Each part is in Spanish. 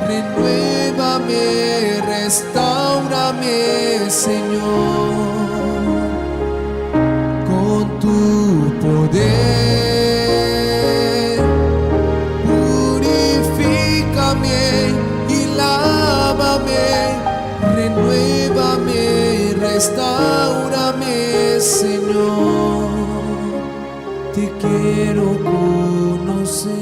renuévame, restáurame, Señor, con tu poder. Purifícame y lávame, renuévame, restáurame, Señor, te quiero conocer.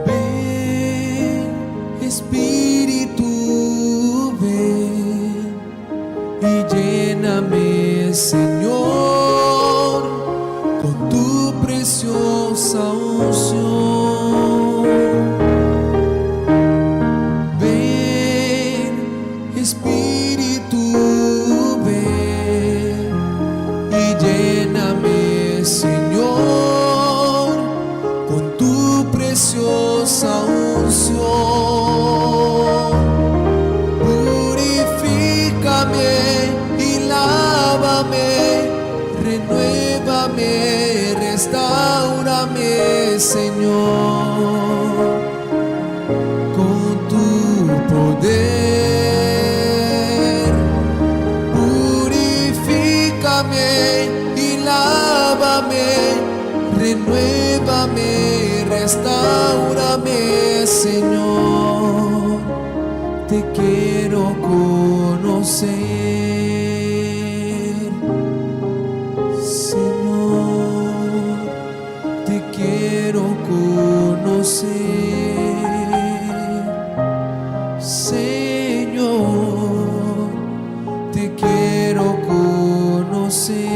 Ven, Espíritu, ven y lléname, Señor, con tu preciosa unción. Ven, Espíritu, ven y lléname, Señor, con tu preciosa unción. Purifícame y lávame, renuévame, restáurame, Señor, con tu poder. Purifícame y lávame, renuévame, restáurame, Señor, te quiero conocer. Señor, te quiero conocer. Señor, te quiero conocer.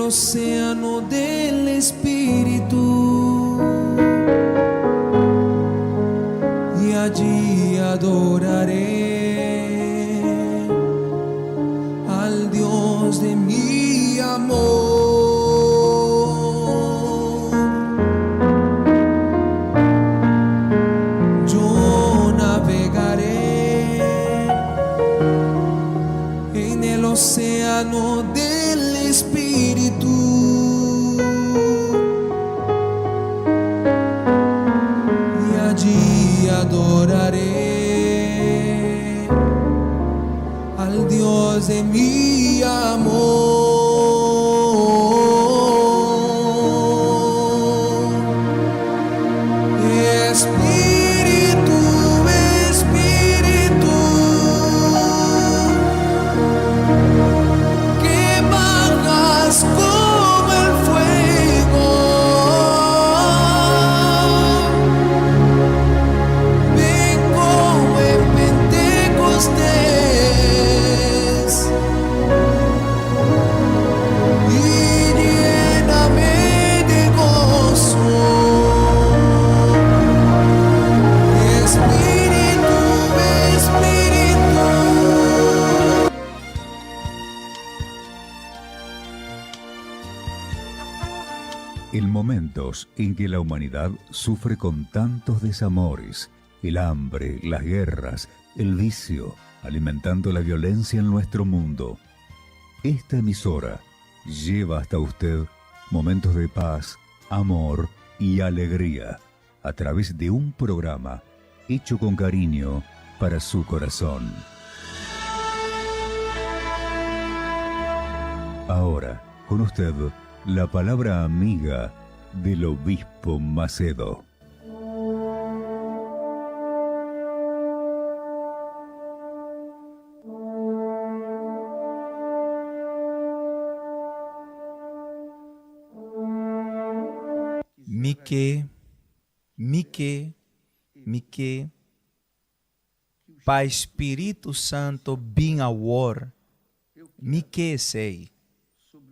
el océano del Espíritu, y allí adoraré al Dios de mi amor. Yo navegaré en el océano del Espíritu, y allí adoraré al Dios de mi amor. Espíritu, Espíritu, que bajas como el fuego, vengo en Pentecostés y lléname de gozo. Espíritu, Espíritu. En momentos en que la humanidad sufre con tantos desamores, el hambre, las guerras, el vicio, alimentando la violencia en nuestro mundo, esta emisora lleva hasta usted momentos de paz, amor y alegría a través de un programa hecho con cariño para su corazón. Ahora, con usted, la palabra amiga del obispo Macedo. Mique, para Espírito Santo bem awor, Mique sei,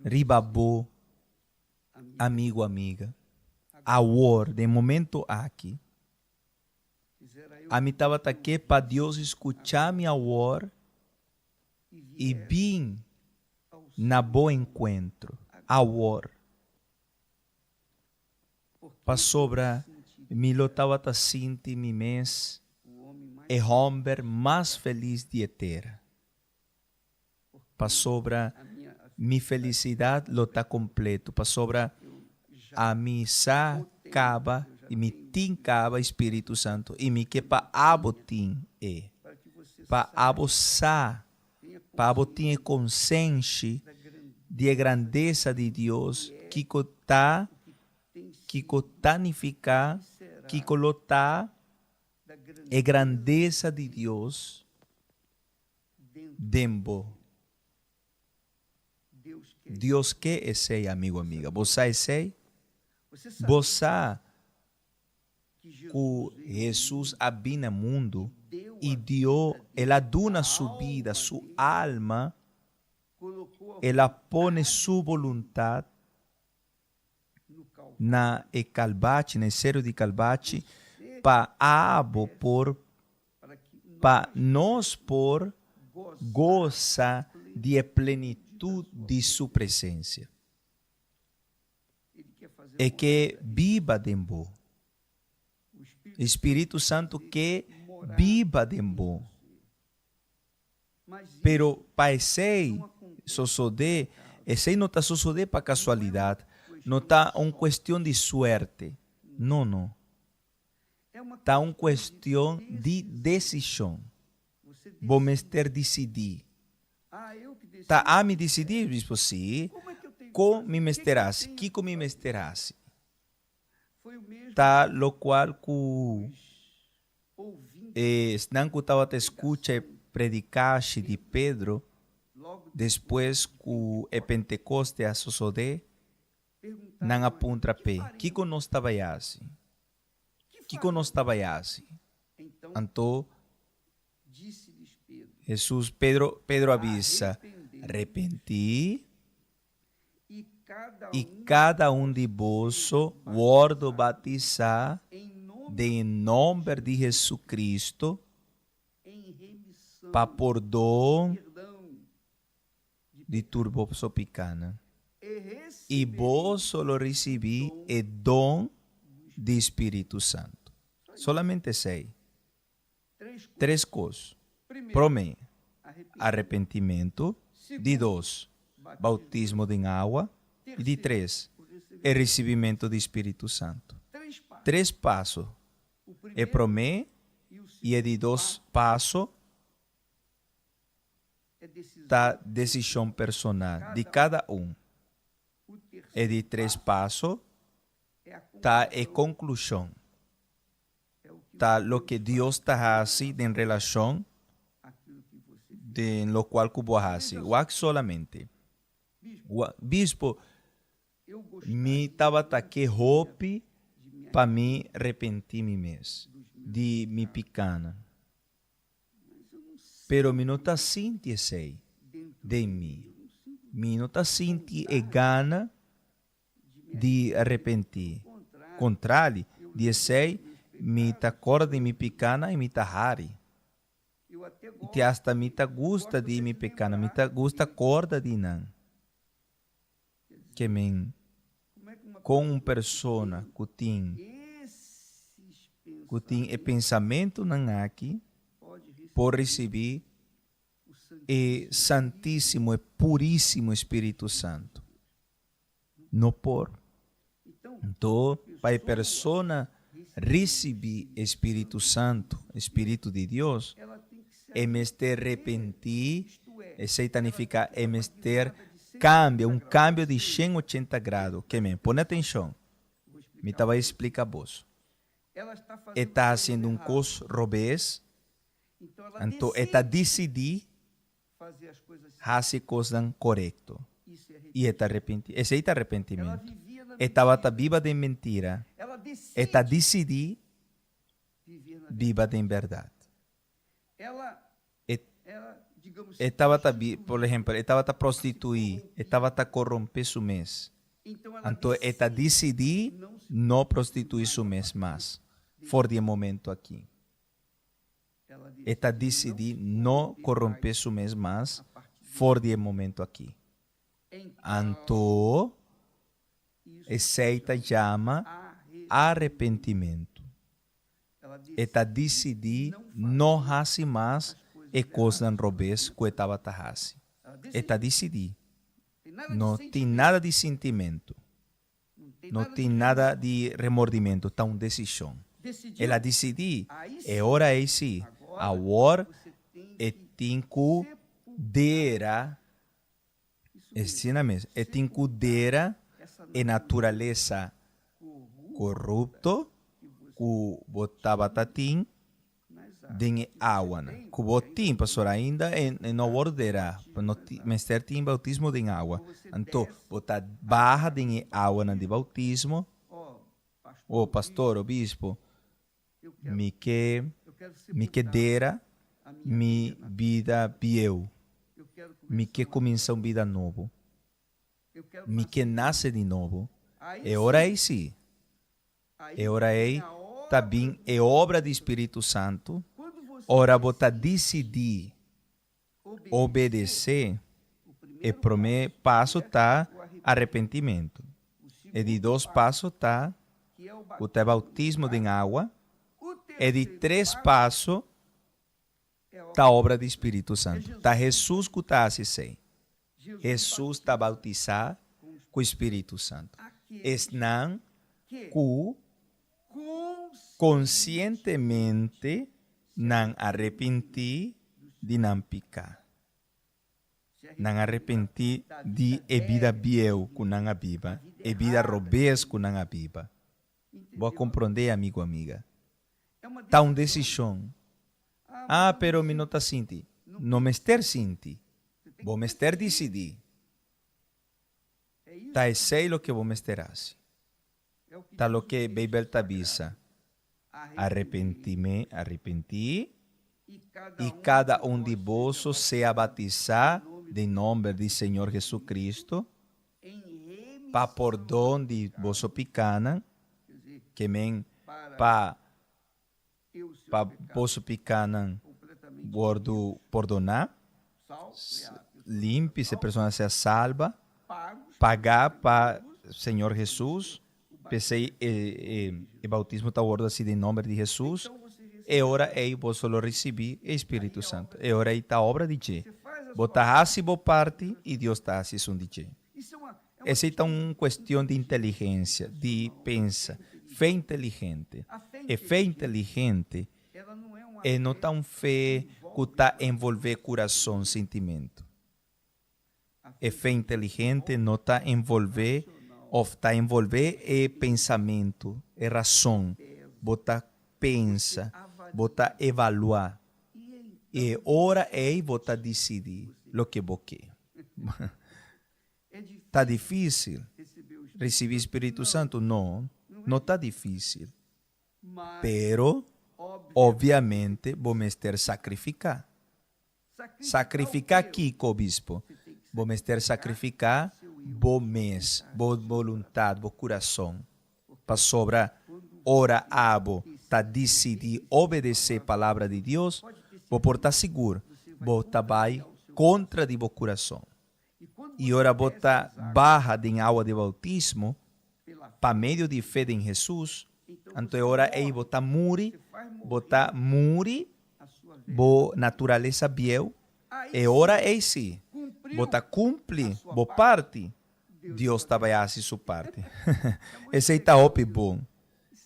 ribabô, amigo, amiga, awor, de momento aqui, a mim estava aqui para Deus escutar minha awor e bem na bom encontro, awor, para sobra, me lotava ta sinti mi mês, é homem mais feliz de ter. Para sobra, mi felicidade lota completo. Para sobra, a mi sa caba e mi tin caba Espírito Santo. E mi que pa abotim é. Pa abossar, pa abotim é consciente de grandeza de Deus que tanificar, que colocar a grandeza de Deus dentro. Deus que é sei, amigo, amiga. Você é sei? Você que Jesus habita no mundo e deu, ela duna sua vida, sua alma, ela põe sua vontade na Calvati, no cero de Calvati, para nós por goza de plenitude de sua presença. É que viva dentro. Espírito Santo que viva dentro. Pero para esse suceder, esse não está suceder para casualidade. Não está uma questão de sorte. Não. Está uma questão de decisão. Vamos ter decidir. Tá a me decidir, bispo, sim. Como me mesterasse? Que como me mesterasse? Tá, lo qual que não que estava te escuta predicaste de Pedro, depois que o Pentecoste a suceder, não apunta pé. Que que nós estava assim? Que que nós estava assim? Então, Jesus, Pedro avisa, arrepenti e cada de vós wordo batizar em nome de Jesucristo para perdão de turbo picana. E vos solo recebi o dom do Espírito Santo. Solamente sei. 3 coisas. Primeiro, arrependimento. De 2, bautismo em água. E de 3, o recebimento do Espírito Santo. 3 passos. É primeiro e é de 2 passos da decisão personal de cada É de 3 passos da conclusão. Tá lo que Deus está fazendo em relação de lo qual que vos hace. O solamente. Bispo, me estava que roupe para me arrepentir me mesmo de me picana. Pero me não está sentindo sei de mim. Me não está sentindo e gana de arrepentir. Contrário, de sei me tá corda de me picana e me tá hari. E hasta me tá gusta de me picana, me tá gusta corda de não. Que men com uma persona que tem pensamento não aqui por receber o Santíssimo e Puríssimo Espírito Santo. Não por. Então, para a persona receber Espírito Santo, Espírito de Deus, é mestre arrepentir, significa é mestre cambio de 180 graus. Que me põe atenção. Me estava a explicar vos. Está fazendo coisa robês, então está decidir fazer coisas corretas. E está arrependido. Esse é arrependimento. Estava viva de mentira. Está decidir viva de verdade. Estava por exemplo, estava prostituir, estava corromper su mês. Então está decidir não prostituir su mês mais. For de momento aqui. Está decidir não corromper su mês mais. For de momento aqui. Então, essa chama arrependimento. Está decidir não fazer mais e coisas robês que estava fazendo. Está decidir. Não tem nada de sentimento. Não tem nada de remordimento. Está uma decisão. Ela decidir. É hora esse. Agora tem que dera. Mesmo. Tem que dera a natureza corrupto que botava tatim de água. Que botim, pastor, ainda não orderá. Mestre tem bautismo de água. Então, botar barra de água de bautismo. O pastor, o bispo, me que dera mi vida bieu. Me que começa uma vida nova. Me que nasce de novo. É hora aí sim. É hora aí. Também é obra do Espírito Santo. Ora, você decidir obedecer. O primeiro passo está arrependimento. E de 2 passos está o bautismo de água. E de 3 passos está a obra do Espírito Santo. Está Jesus que está assim. Jesus está bautizado com o Espírito Santo. Estão que conscientemente não arrepentir de não picar. Não arrepentir de vida biel que não aviva. E vida robês que não aviva. Vou compreender, amigo, amiga. Está uma decisão. Pero me não está sentindo. Não me ester sentindo. Vou me ester decidir. Tá, sei o que vou me ester assim. Tá o que a Bíblia está avisa. Arrepentir e cada de vós seja batizado em nome do Senhor Jesus Cristo para perdão de vosso pecado, quer dizer, que men para para ter o seu pa pecado vosso pecado completamente bordo perdonar, salvo, limpe, se a pessoa seja salva, pagos, pagar para Senhor Jesus, pensei o bautismo está ordo assim em nome de Jesus, então você recebe, e ora aí você lo recebi Espírito Santo, e ora aí está a obra de Deus. você faz a sua Botar assim boa parte e Deus está assim de Deus. Isso é uma Essa é uma questão de inteligência, de pensa, fé inteligente. a fé E fé inteligente ela não é uma não está uma fé que está envolver coração, sentimento. E fé inteligente não está envolver ou está envolver pensamento, razão. Bota pensa, bota evaluar. E ora aí bota decidir o que você quer. é difícil Está difícil receber o Espírito, receber Espírito Santo? Não, não está difícil. mas Pero, obviamente, vamos ter sacrificar. Sacrificar aqui, co-bispo. Vamos ter sacrificar bom mês, boa vontade, bom coração. Para sobrar, ora abo, tá decidir obedecer a palavra de Deus, vou portar seguro, vou vai contra de bom coração. E ora botar barra de água de bautismo, para meio de fé em Jesus, então ora aí botar muri a sua vida bo natureza biel, e ora aí sim, botar cumpre bo parte, Deus trabalha assim sua parte. Esse aí está op bom,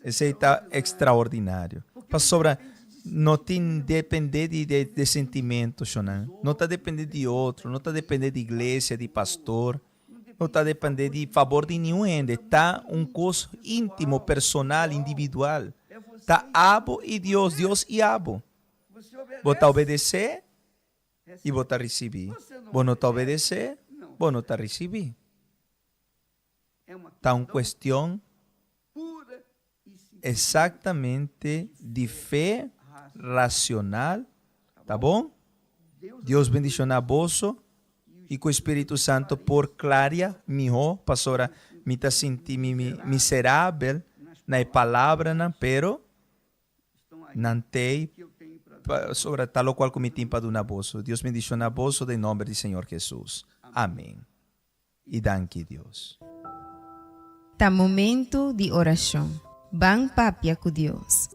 esse aí está extraordinário. Para sobra, não tem depender de sentimento, Shonan. Não está dependendo de outro, não está dependendo de igreja, de pastor, não está dependendo de favor de nenhum ainda. Está um coisa íntimo, personal, individual. Está abo e Deus, Deus e abo. você obedece, Botar obedecer e botar receber. Vou não obedecer, vou não receber. é uma Está uma questão pura e simples exatamente de fé racional, tá bom? Deus bendicionar vosso e com o Espírito Santo por claria, mijo, pastora, me tá sentindo miserável na palavra, pero estão aí não tem que eu tenho para sobre tal qual como tem para dar vosso. Deus bendicionar vosso em nome do Senhor Jesus. Amém. E danke Deus. Tá momento de oração. Bang papia com Deus.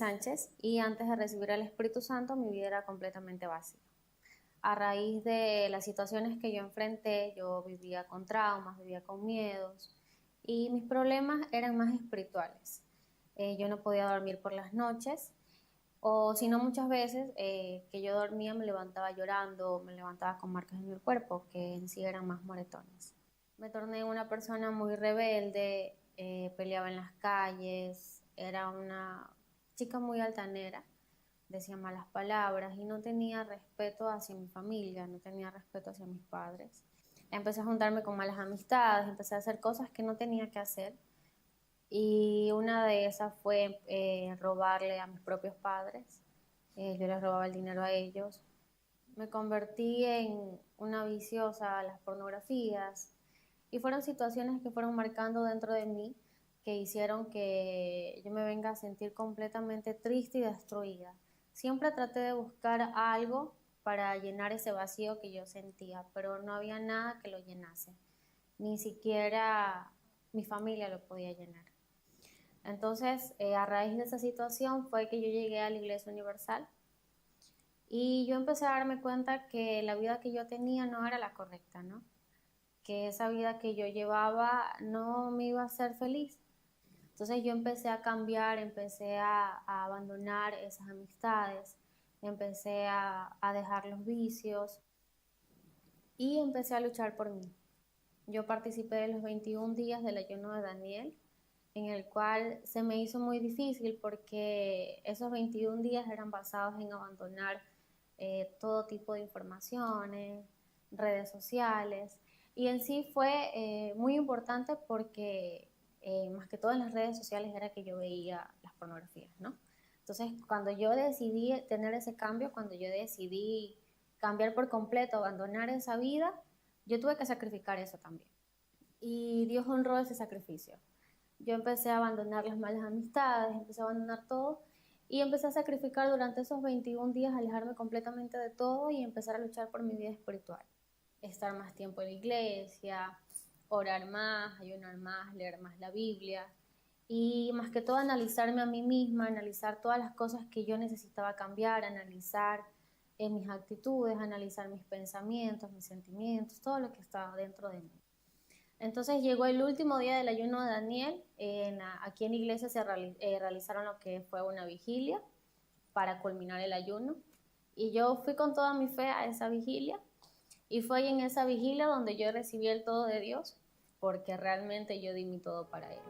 Sánchez y antes de recibir el Espíritu Santo mi vida era completamente vacía. A raíz de las situaciones que yo enfrenté, yo vivía con traumas, vivía con miedos y mis problemas eran más espirituales. Yo no podía dormir por las noches o si no muchas veces que yo dormía me levantaba llorando, me levantaba con marcas en el cuerpo que en sí eran más moretones. Me torné una persona muy rebelde, peleaba en las calles, era una chica muy altanera, decía malas palabras y no tenía respeto hacia mi familia, no tenía respeto hacia mis padres. Empecé a juntarme con malas amistades, empecé a hacer cosas que no tenía que hacer y una de esas fue robarle a mis propios padres. Yo les robaba el dinero a ellos. Me convertí en una viciosa a las pornografías y fueron situaciones que fueron marcando dentro de mí que hicieron que yo me venga a sentir completamente triste y destruida. Siempre traté de buscar algo para llenar ese vacío que yo sentía, pero no había nada que lo llenase. Ni siquiera mi familia lo podía llenar. Entonces, a raíz de esa situación fue que yo llegué a la Iglesia Universal y yo empecé a darme cuenta que la vida que yo tenía no era la correcta, ¿no? Que esa vida que yo llevaba no me iba a hacer feliz. Entonces yo empecé a cambiar, empecé a abandonar esas amistades, empecé a dejar los vicios y empecé a luchar por mí. Yo participé de los 21 días del ayuno de Daniel, en el cual se me hizo muy difícil porque esos 21 días eran basados en abandonar todo tipo de informaciones, redes sociales, y en sí fue muy importante porque más que todo en las redes sociales era que yo veía las pornografías, ¿no? Entonces, cuando yo decidí tener ese cambio, cuando yo decidí cambiar por completo, abandonar esa vida, yo tuve que sacrificar eso también. Y Dios honró ese sacrificio. Yo empecé a abandonar las malas amistades, empecé a abandonar todo y empecé a sacrificar durante esos 21 días, alejarme completamente de todo y empezar a luchar por mi vida espiritual. Estar más tiempo en la iglesia, orar más, ayunar más, leer más la Biblia y más que todo analizarme a mí misma, analizar todas las cosas que yo necesitaba cambiar, analizar mis actitudes, analizar mis pensamientos, mis sentimientos, todo lo que estaba dentro de mí. Entonces llegó el último día del ayuno de Daniel, aquí en la iglesia se realizaron lo que fue una vigilia para culminar el ayuno y yo fui con toda mi fe a esa vigilia y fue ahí en esa vigilia donde yo recibí el todo de Dios porque realmente yo di mi todo para Él.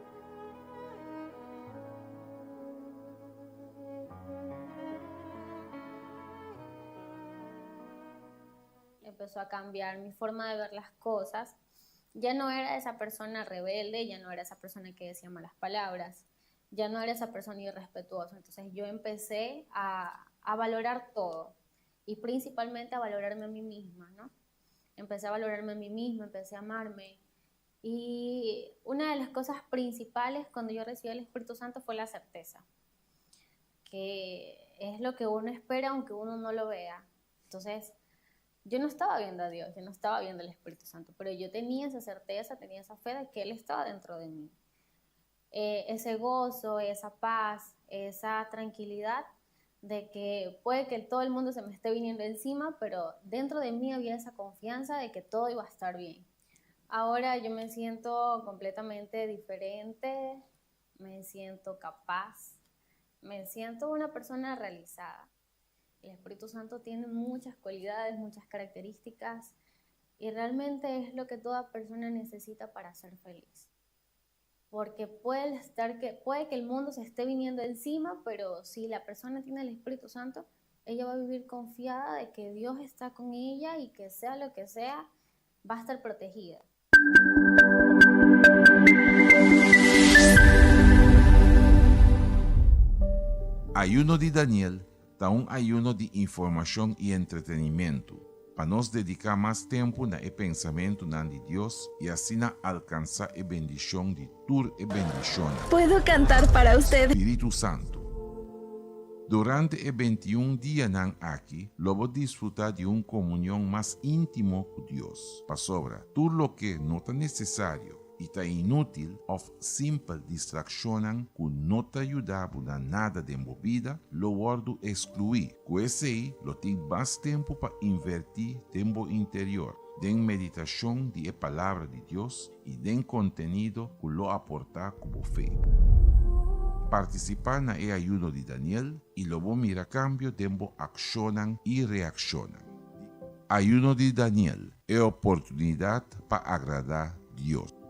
Empezó a cambiar mi forma de ver las cosas. Ya no era esa persona rebelde, ya no era esa persona que decía malas palabras, ya no era esa persona irrespetuosa. Entonces yo empecé a valorar todo y principalmente a valorarme a mí misma, ¿no? Empecé a valorarme a mí misma, empecé a amarme. Y una de las cosas principales cuando yo recibí el Espíritu Santo fue la certeza, que es lo que uno espera aunque uno no lo vea. Entonces, yo no estaba viendo a Dios, yo no estaba viendo al Espíritu Santo, pero yo tenía esa certeza, tenía esa fe de que Él estaba dentro de mí. Ese gozo, esa paz, esa tranquilidad de que puede que todo el mundo se me esté viniendo encima, pero dentro de mí había esa confianza de que todo iba a estar bien. Ahora yo me siento completamente diferente, me siento capaz, me siento una persona realizada. El Espíritu Santo tiene muchas cualidades, muchas características y realmente es lo que toda persona necesita para ser feliz. Porque puede que el mundo se esté viniendo encima, pero si la persona tiene el Espíritu Santo, ella va a vivir confiada de que Dios está con ella y que sea lo que sea, va a estar protegida. Ayuno de Daniel está un ayuno de informação e entretenimento, para nos dedicar mais tempo no pensamento de Deus e assim alcançar a bendição de tur e bendição. Puedo cantar para usted. Espírito Santo. Durante os 21 dias aqui, logo disfrutar de uma comunhão mais íntimo com Deus, para sobra tudo o que não é necessário Ita inútil of simple distraccionan que no te ayuda a nada de movida, lo guardo excluir. Ese lo tengo más tiempo para invertir tiempo interior, den meditación de la palabra de Dios y den contenido que lo aporta como fe. Participar en el ayuno de Daniel y luego mira cambio tiempo accionan y reaccionan. Ayuno de Daniel es oportunidad para agradar a Dios.